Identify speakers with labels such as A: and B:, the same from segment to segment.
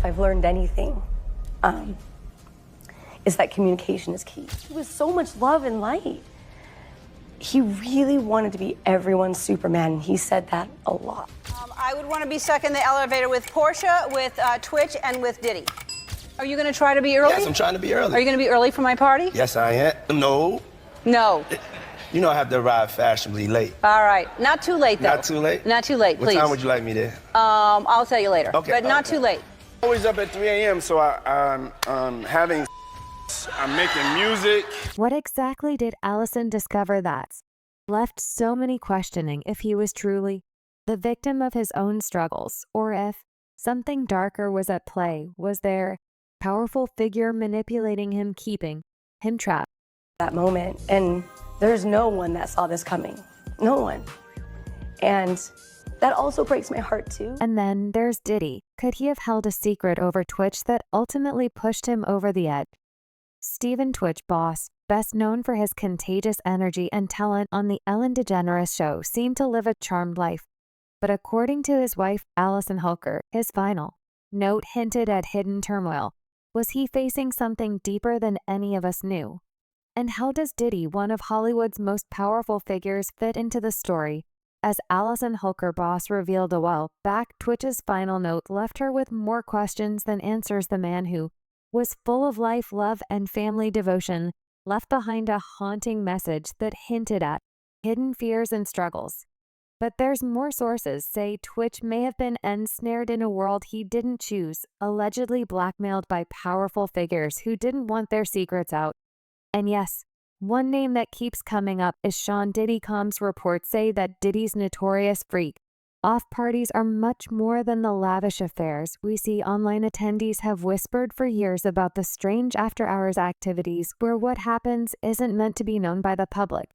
A: if I've learned anything, is that communication is key. He was so much love and light. He really wanted to be everyone's Superman, and he said that a lot.
B: I would want to be stuck in the elevator with Portia, with Twitch, and with Diddy. Are you going to try to be early?
C: Yes, I'm trying to be early.
B: Are you going to be early for my party?
C: Yes, I am. No.
B: No.
C: You know I have to arrive fashionably late.
B: All right. Not too late, though.
C: Not too late?
B: Not too late, please.
C: What time would you like me there?
B: I'll tell you later.
C: Okay.
B: But not too late.
D: Always up at 3 a.m., so I'm having I'm making music.
E: What exactly did Allison discover that left so many questioning if he was truly the victim of his own struggles, or if something darker was at play? Was there a powerful figure manipulating him, keeping him trapped?
A: That moment, and there's no one that saw this coming. No one. And that also breaks my heart too.
E: And then there's Diddy. Could he have held a secret over Twitch that ultimately pushed him over the edge? Steven Twitch Boss, best known for his contagious energy and talent on the Ellen DeGeneres show, seemed to live a charmed life. But according to his wife, Allison Hulker, his final note hinted at hidden turmoil. Was he facing something deeper than any of us knew? And how does Diddy, one of Hollywood's most powerful figures, fit into the story? As Allison Hulker Boss revealed a while back, Twitch's final note left her with more questions than answers. The man who was full of life, love, and family devotion left behind a haunting message that hinted at hidden fears and struggles. But there's more. Sources say Twitch may have been ensnared in a world he didn't choose, allegedly blackmailed by powerful figures who didn't want their secrets out. And yes, one name that keeps coming up is Sean Diddy. Com's reports say that Diddy's notorious freak off parties are much more than the lavish affairs we see. Online attendees have whispered for years about the strange after-hours activities where what happens isn't meant to be known by the public.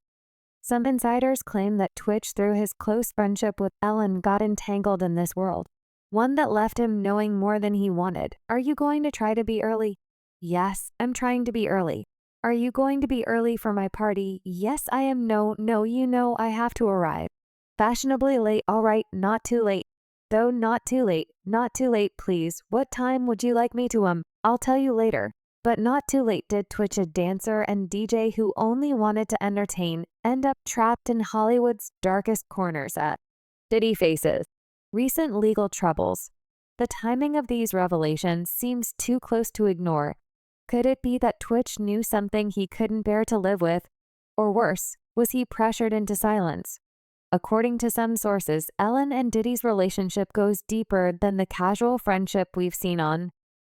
E: Some insiders claim that Twitch, through his close friendship with Ellen, got entangled in this world, one that left him knowing more than he wanted. Are you going to try to be early? Yes, I'm trying to be early. Are you going to be early for my party? Yes, I am. No, you know I have to arrive. Fashionably late, all right, not too late. Though not too late, please. What time would you like me to I'll tell you later. But not too late. Did Twitch, a dancer and DJ who only wanted to entertain, end up trapped in Hollywood's darkest corners? At Diddy faces recent legal troubles. The timing of these revelations seems too close to ignore. Could it be that Twitch knew something he couldn't bear to live with? Or worse, was he pressured into silence? According to some sources, Ellen and Diddy's relationship goes deeper than the casual friendship we've seen on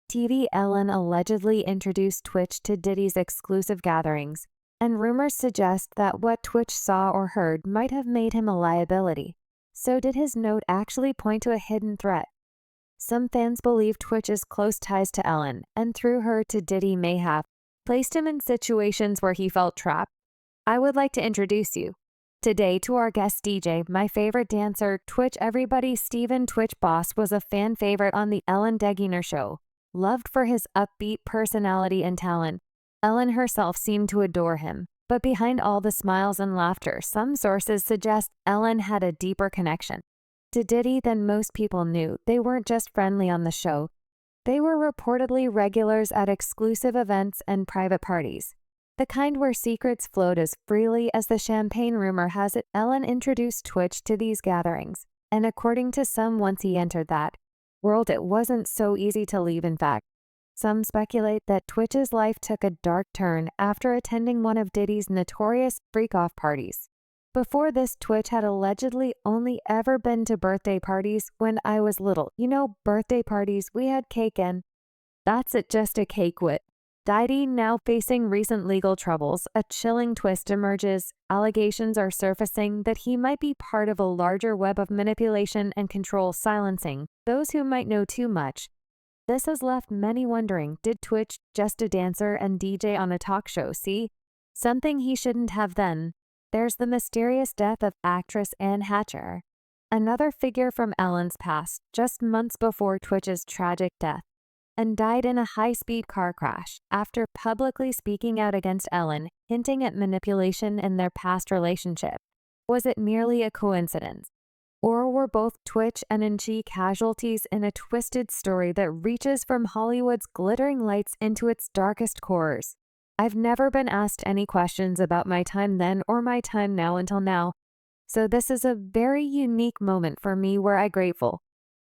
E: TV. Ellen allegedly introduced Twitch to Diddy's exclusive gatherings, and rumors suggest that what Twitch saw or heard might have made him a liability. So did his note actually point to a hidden threat? Some fans believe Twitch's close ties to Ellen, and through her to Diddy, may have placed him in situations where he felt trapped. I would like to introduce you today to our guest DJ, my favorite dancer, Twitch everybody. Steven Twitch Boss was a fan favorite on the Ellen DeGeneres show, loved for his upbeat personality and talent. Ellen herself seemed to adore him, but behind all the smiles and laughter, some sources suggest Ellen had a deeper connection to Diddy than most people knew. They weren't just friendly on the show. They were reportedly regulars at exclusive events and private parties, the kind where secrets flowed as freely as the champagne. Rumor has it Ellen introduced Twitch to these gatherings, and according to some, once he entered that world, it wasn't so easy to leave. In fact, some speculate that Twitch's life took a dark turn after attending one of Diddy's notorious freak-off parties. Before this, Twitch had allegedly only ever been to birthday parties when I was little. You know, birthday parties we had cake and that's it, just a cake with. Diddy now facing recent legal troubles, a chilling twist emerges. Allegations are surfacing that he might be part of a larger web of manipulation and control, silencing those who might know too much. This has left many wondering, did Twitch, just a dancer and DJ on a talk show, see something he shouldn't have? Then there's the mysterious death of actress Anne Hatcher, another figure from Ellen's past, just months before Twitch's tragic death, and died in a high-speed car crash after publicly speaking out against Ellen, hinting at manipulation in their past relationship. Was it merely a coincidence? Or were both Twitch and NG casualties in a twisted story that reaches from Hollywood's glittering lights into its darkest corners? I've never been asked any questions about my time then or my time now until now, so this is a very unique moment for me where I'm grateful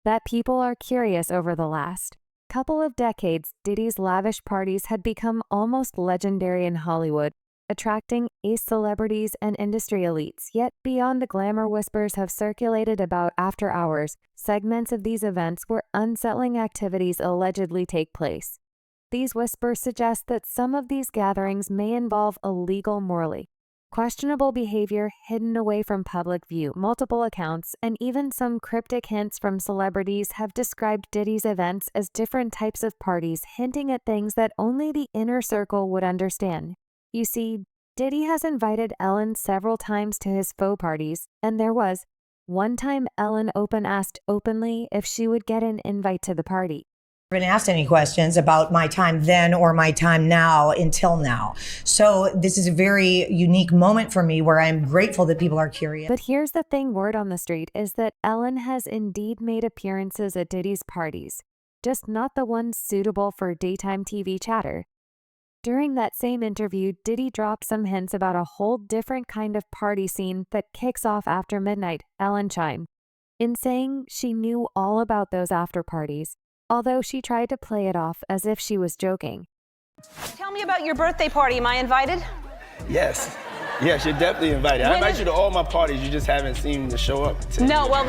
E: that people are curious. Over the last couple of decades, Diddy's lavish parties had become almost legendary in Hollywood, attracting ace celebrities and industry elites. Yet beyond the glamour, whispers have circulated about after hours segments of these events where unsettling activities allegedly take place. These whispers suggest that some of these gatherings may involve illegal, morally questionable behavior hidden away from public view. Multiple accounts and even some cryptic hints from celebrities have described Diddy's events as different types of parties, hinting at things that only the inner circle would understand. You see, Diddy has invited Ellen several times to his faux parties, and there was one time Ellen asked openly if she would get an invite to the party.
F: Been asked any questions about my time then or my time now until now. So this is a very unique moment for me where I'm grateful that people are curious.
E: But here's the thing, word on the street is that Ellen has indeed made appearances at Diddy's parties, just not the ones suitable for daytime TV chatter. During that same interview, Diddy dropped some hints about a whole different kind of party scene that kicks off after midnight. Ellen chimed in saying she knew all about those after parties, although she tried to play it off as if she was joking.
B: Tell me about your birthday party. Am I invited?
C: Yes. Yes, you're definitely invited. I invite you to all my parties. You just haven't seemed to show up.
B: No, well,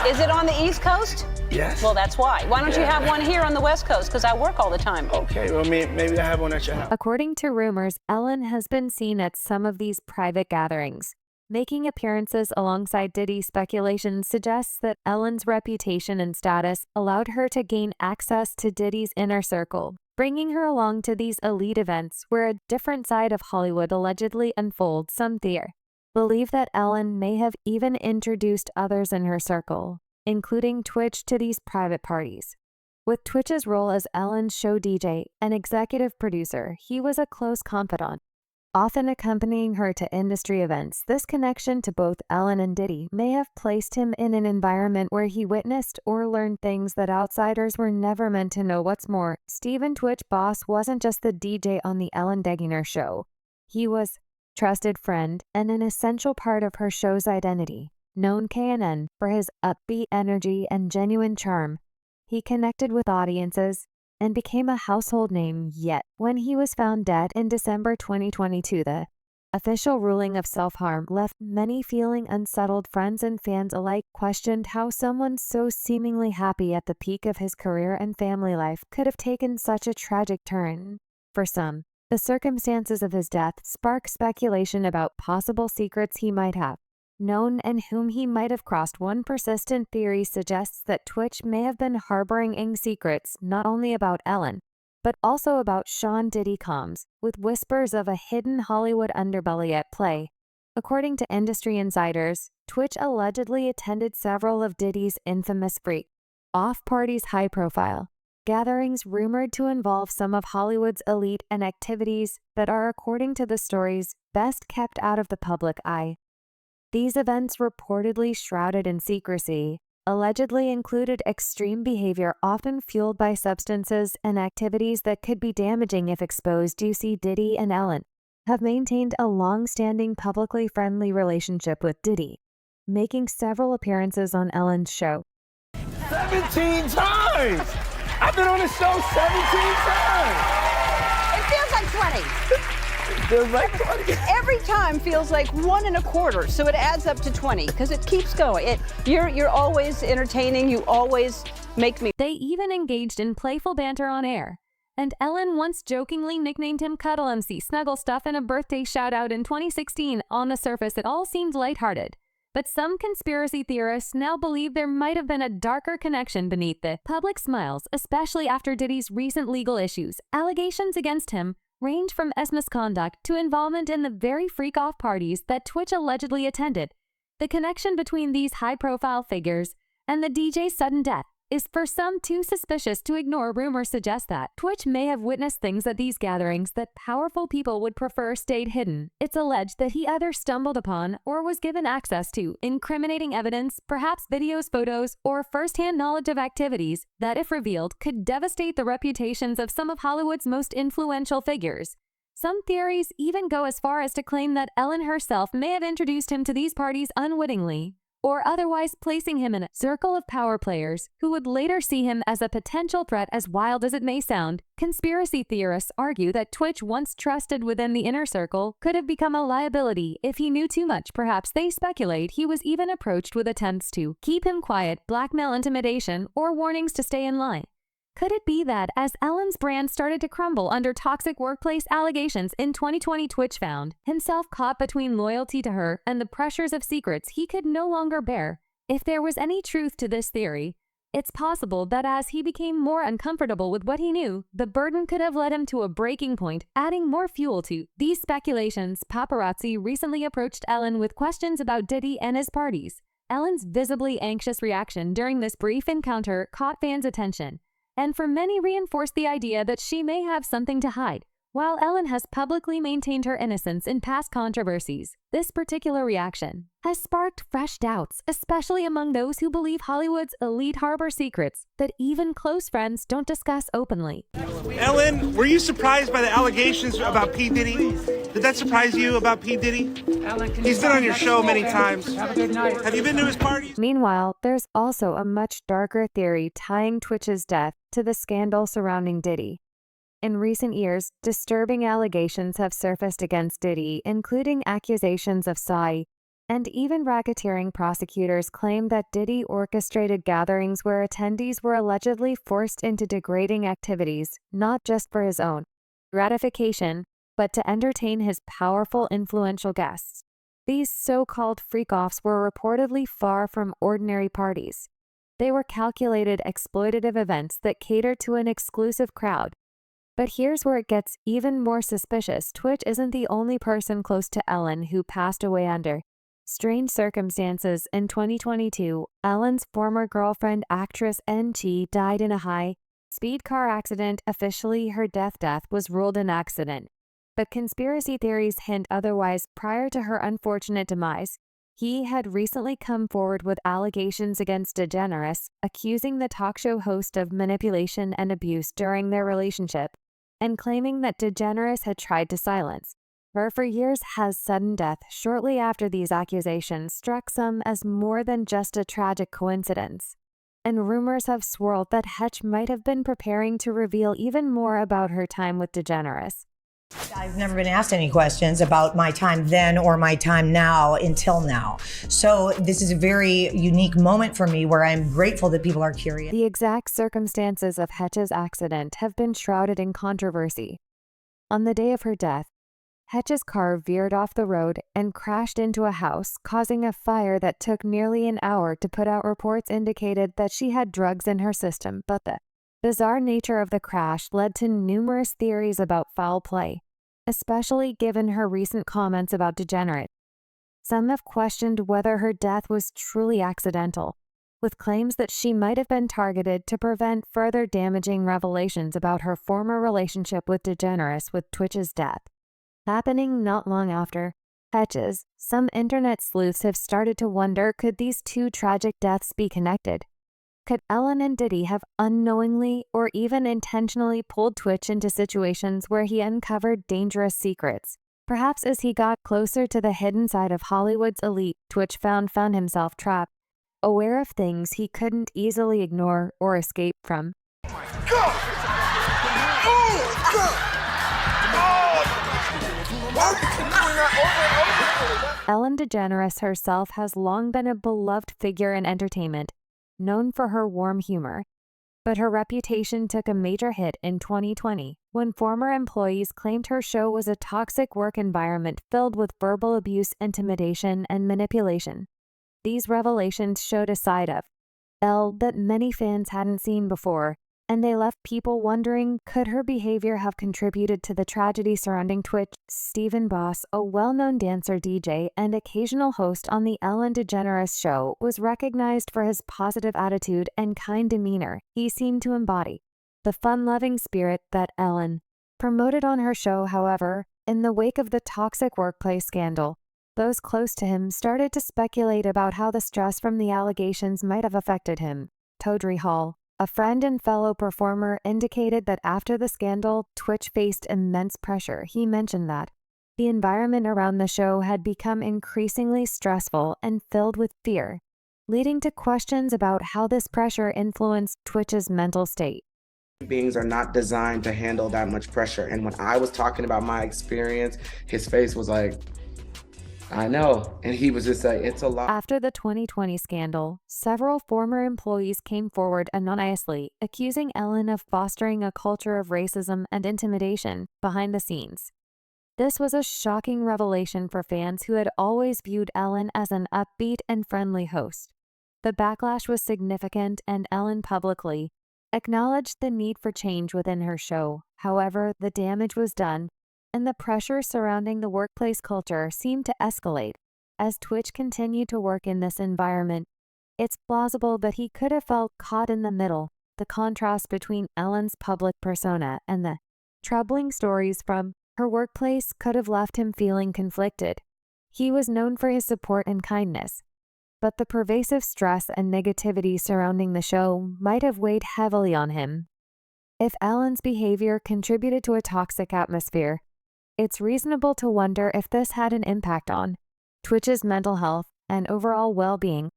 B: is it on the East Coast?
C: Yes.
B: Well, that's why. Why don't you have one here on the West Coast? Because I work all the time.
C: Okay, well, maybe I have one at your house.
E: According to rumors, Ellen has been seen at some of these private gatherings. Making appearances alongside Diddy. Speculation suggests that Ellen's reputation and status allowed her to gain access to Diddy's inner circle, bringing her along to these elite events where a different side of Hollywood allegedly unfolds. Some believe that Ellen may have even introduced others in her circle, including Twitch, to these private parties. With Twitch's role as Ellen's show DJ and executive producer, he was a close confidant, often accompanying her to industry events. This connection to both Ellen and Diddy may have placed him in an environment where he witnessed or learned things that outsiders were never meant to know. What's more, Stephen Twitch Boss wasn't just the DJ on the Ellen DeGeneres show. He was a trusted friend and an essential part of her show's identity. Known KNN for his upbeat energy and genuine charm, he connected with audiences and became a household name. Yet, when he was found dead in December 2022, the official ruling of self-harm left many feeling unsettled. Friends and fans alike questioned how someone so seemingly happy at the peak of his career and family life could have taken such a tragic turn. For some, the circumstances of his death spark speculation about possible secrets he might have known and whom he might have crossed. One persistent theory suggests that Twitch may have been harboring secrets not only about Ellen, but also about Sean Diddy Combs, with whispers of a hidden Hollywood underbelly at play. According to industry insiders, Twitch allegedly attended several of Diddy's infamous freak-off parties, high-profile gatherings rumored to involve some of Hollywood's elite, and activities that are, according to the stories, best kept out of the public eye. These events, reportedly shrouded in secrecy, allegedly included extreme behavior often fueled by substances and activities that could be damaging if exposed. You see, Diddy and Ellen have maintained a long-standing publicly friendly relationship, with Diddy making several appearances on Ellen's show.
C: 17 times! I've been on the show 17 times!
B: It feels like 20.
C: It feels like 20.
B: Every time feels like 1 1/4, so it adds up to 20 because it keeps going. You're always entertaining. You always make me.
E: They even engaged in playful banter on air, and Ellen once jokingly nicknamed him Cuddle MC Snuggle Stuff in a birthday shout-out in 2016. On the surface, it all seemed lighthearted, but some conspiracy theorists now believe there might have been a darker connection beneath the public smiles, especially after Diddy's recent legal issues. Allegations against him range from misconduct to involvement in the very freak-off parties that Twitch allegedly attended. The connection between these high-profile figures and the DJ's sudden death is for some too suspicious to ignore. Rumors suggest that Twitch may have witnessed things at these gatherings that powerful people would prefer stayed hidden. It's alleged that he either stumbled upon or was given access to incriminating evidence, perhaps videos, photos, or first-hand knowledge of activities that, if revealed, could devastate the reputations of some of Hollywood's most influential figures. Some theories even go as far as to claim that Ellen herself may have introduced him to these parties unwittingly, or otherwise placing him in a circle of power players who would later see him as a potential threat. As wild as it may sound, conspiracy theorists argue that Twitch, once trusted within the inner circle, could have become a liability if he knew too much. Perhaps they speculate he was even approached with attempts to keep him quiet, blackmail, intimidation, or warnings to stay in line. Could it be that, as Ellen's brand started to crumble under toxic workplace allegations in 2020, Twitch found himself caught between loyalty to her and the pressures of secrets he could no longer bear? If there was any truth to this theory, it's possible that as he became more uncomfortable with what he knew, the burden could have led him to a breaking point, adding more fuel to these speculations. Paparazzi recently approached Ellen with questions about Diddy and his parties. Ellen's visibly anxious reaction during this brief encounter caught fans' attention, and for many reinforced the idea that she may have something to hide. While Ellen has publicly maintained her innocence in past controversies, this particular reaction has sparked fresh doubts, especially among those who believe Hollywood's elite harbor secrets that even close friends don't discuss openly.
G: Ellen, were you surprised by the allegations about P. Diddy? Did that surprise you about P. Diddy? He's been on your show many times. Have a good night. Have you been to his parties?
E: Meanwhile, there's also a much darker theory tying Twitch's death to the scandal surrounding Diddy. In recent years, disturbing allegations have surfaced against Diddy, including accusations of psi, and even racketeering. Prosecutors claim that Diddy orchestrated gatherings where attendees were allegedly forced into degrading activities, not just for his own gratification, but to entertain his powerful, influential guests. These so-called freak-offs were reportedly far from ordinary parties. They were calculated, exploitative events that catered to an exclusive crowd. But here's where it gets even more suspicious. Twitch isn't the only person close to Ellen who passed away under strange circumstances. In 2022, Ellen's former girlfriend, actress N.G., died in a high-speed car accident. Officially, her death was ruled an accident, but conspiracy theories hint otherwise. Prior to her unfortunate demise, he had recently come forward with allegations against DeGeneres, accusing the talk show host of manipulation and abuse during their relationship, and claiming that DeGeneres had tried to silence her for years. His sudden death shortly after these accusations struck some as more than just a tragic coincidence, and rumors have swirled that Hetch might have been preparing to reveal even more about her time with DeGeneres.
F: I've never been asked any questions about my time then or my time now until now. So this is a very unique moment for me where I'm grateful that people are curious.
E: The exact circumstances of Hetch's accident have been shrouded in controversy. On the day of her death, Hetch's car veered off the road and crashed into a house, causing a fire that took nearly an hour to put out. Reports indicated that she had drugs in her system, but the bizarre nature of the crash led to numerous theories about foul play, especially given her recent comments about DeGeneres. Some have questioned whether her death was truly accidental, with claims that she might have been targeted to prevent further damaging revelations about her former relationship with DeGeneres. With Twitch's death happening not long after Hetch's, some internet sleuths have started to wonder, could these two tragic deaths be connected? Could Ellen and Diddy have unknowingly or even intentionally pulled Twitch into situations where he uncovered dangerous secrets? Perhaps as he got closer to the hidden side of Hollywood's elite, Twitch found himself trapped, aware of things he couldn't easily ignore or escape from. Ellen DeGeneres herself has long been a beloved figure in entertainment, known for her warm humor. But her reputation took a major hit in 2020 when former employees claimed her show was a toxic work environment filled with verbal abuse, intimidation, and manipulation. These revelations showed a side of Elle that many fans hadn't seen before, and they left people wondering, could her behavior have contributed to the tragedy surrounding Twitch? Stephen Boss, a well-known dancer, DJ, and occasional host on the Ellen DeGeneres show, was recognized for his positive attitude and kind demeanor. He seemed to embody the fun-loving spirit that Ellen promoted on her show. However, in the wake of the toxic workplace scandal, those close to him started to speculate about how the stress from the allegations might have affected him. Todri Hall, a friend and fellow performer, indicated that after the scandal, Twitch faced immense pressure. He mentioned that the environment around the show had become increasingly stressful and filled with fear, leading to questions about how this pressure influenced Twitch's mental state.
H: Beings are not designed to handle that much pressure. And when I was talking about my experience, his face was like, I know. And he was just like, it's a lot.
E: After the 2020 scandal, several former employees came forward anonymously, accusing Ellen of fostering a culture of racism and intimidation behind the scenes. This was a shocking revelation for fans who had always viewed Ellen as an upbeat and friendly host. The backlash was significant, and Ellen publicly acknowledged the need for change within her show. However, the damage was done, and the pressure surrounding the workplace culture seemed to escalate. As Twitch continued to work in this environment, it's plausible that he could have felt caught in the middle. The contrast between Ellen's public persona and the troubling stories from her workplace could have left him feeling conflicted. He was known for his support and kindness, but the pervasive stress and negativity surrounding the show might have weighed heavily on him. If Ellen's behavior contributed to a toxic atmosphere, it's reasonable to wonder if this had an impact on Twitch's mental health and overall well-being.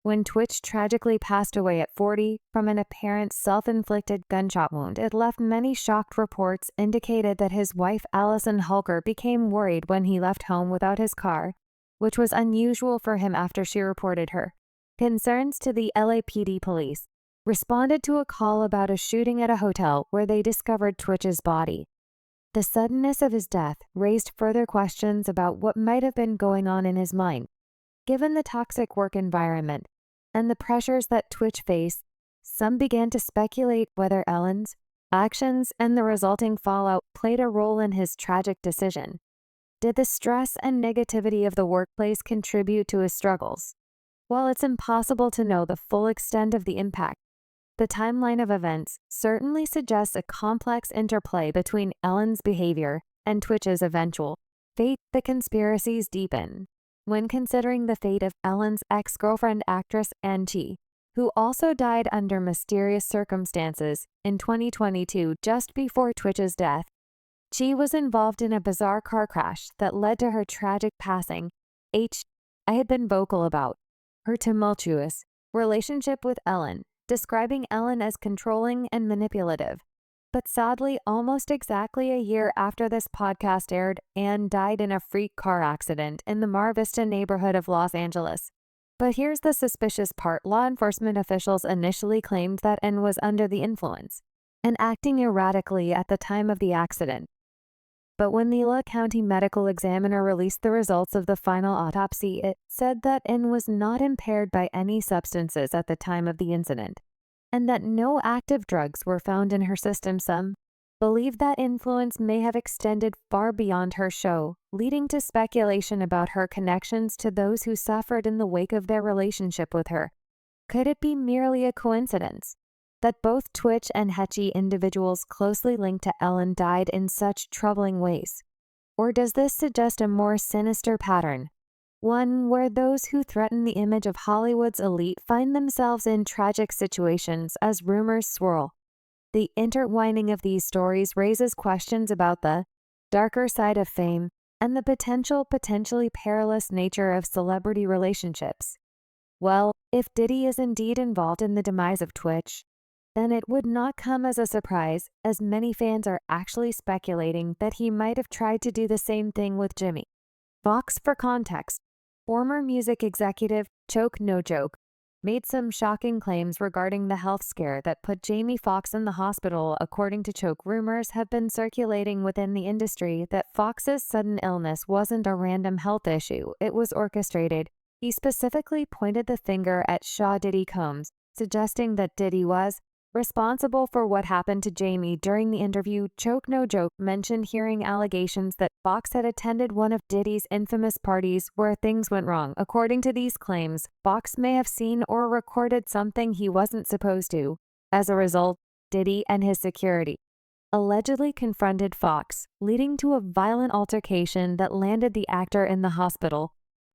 E: When Twitch tragically passed away at 40 from an apparent self-inflicted gunshot wound, it left many shocked. Reports indicated that his wife Allison Hulker became worried when he left home without his car, which was unusual for him after she reported her concerns to the LAPD police, responded to a call about a shooting at a hotel where they discovered Twitch's body. The suddenness of his death raised further questions about what might have been going on in his mind. Given the toxic work environment and the pressures that Twitch faced, some began to speculate whether Ellen's actions and the resulting fallout played a role in his tragic decision. Did the stress and negativity of the workplace contribute to his struggles? While it's impossible to know the full extent of the impact, the timeline of events certainly suggests a complex interplay between Ellen's behavior and Twitch's eventual fate. The conspiracies deepen when considering the fate of Ellen's ex-girlfriend, actress Ann Chi, who also died under mysterious circumstances in 2022 just before Twitch's death. Chi was involved in a bizarre car crash that led to her tragic passing. I had been vocal about her tumultuous relationship with Ellen, describing Ellen as controlling and manipulative. But sadly, almost exactly a year after this podcast aired, Ann died in a freak car accident in the Mar Vista neighborhood of Los Angeles. But here's the suspicious part. Law enforcement officials initially claimed that Ann was under the influence and acting erratically at the time of the accident. But when the LA County medical examiner released the results of the final autopsy, it said that Ann was not impaired by any substances at the time of the incident, and that no active drugs were found in her system. Some believe that influence may have extended far beyond her show, leading to speculation about her connections to those who suffered in the wake of their relationship with her. Could it be merely a coincidence that both Twitch and Hetchy, individuals closely linked to Ellen, died in such troubling ways? Or does this suggest a more sinister pattern, one where those who threaten the image of Hollywood's elite find themselves in tragic situations as rumors swirl? The intertwining of these stories raises questions about the darker side of fame and the potentially perilous nature of celebrity relationships. Well, if Diddy is indeed involved in the demise of Twitch, then it would not come as a surprise, as many fans are actually speculating that he might have tried to do the same thing with Jimmy Fox. For context, former music executive Choke No Joke made some shocking claims regarding the health scare that put Jamie Foxx in the hospital. According to Choke, rumors have been circulating within the industry that Fox's sudden illness wasn't a random health issue, it was orchestrated. He specifically pointed the finger at Diddy Combs, suggesting that Diddy was responsible for what happened to Jamie during the interview, Choke No Joke mentioned hearing allegations that Fox had attended one of Diddy's infamous parties where things went wrong. According to these claims, Fox may have seen or recorded something he wasn't supposed to. As a result, Diddy and his security allegedly confronted Fox, leading to a violent altercation that landed the actor in the hospital.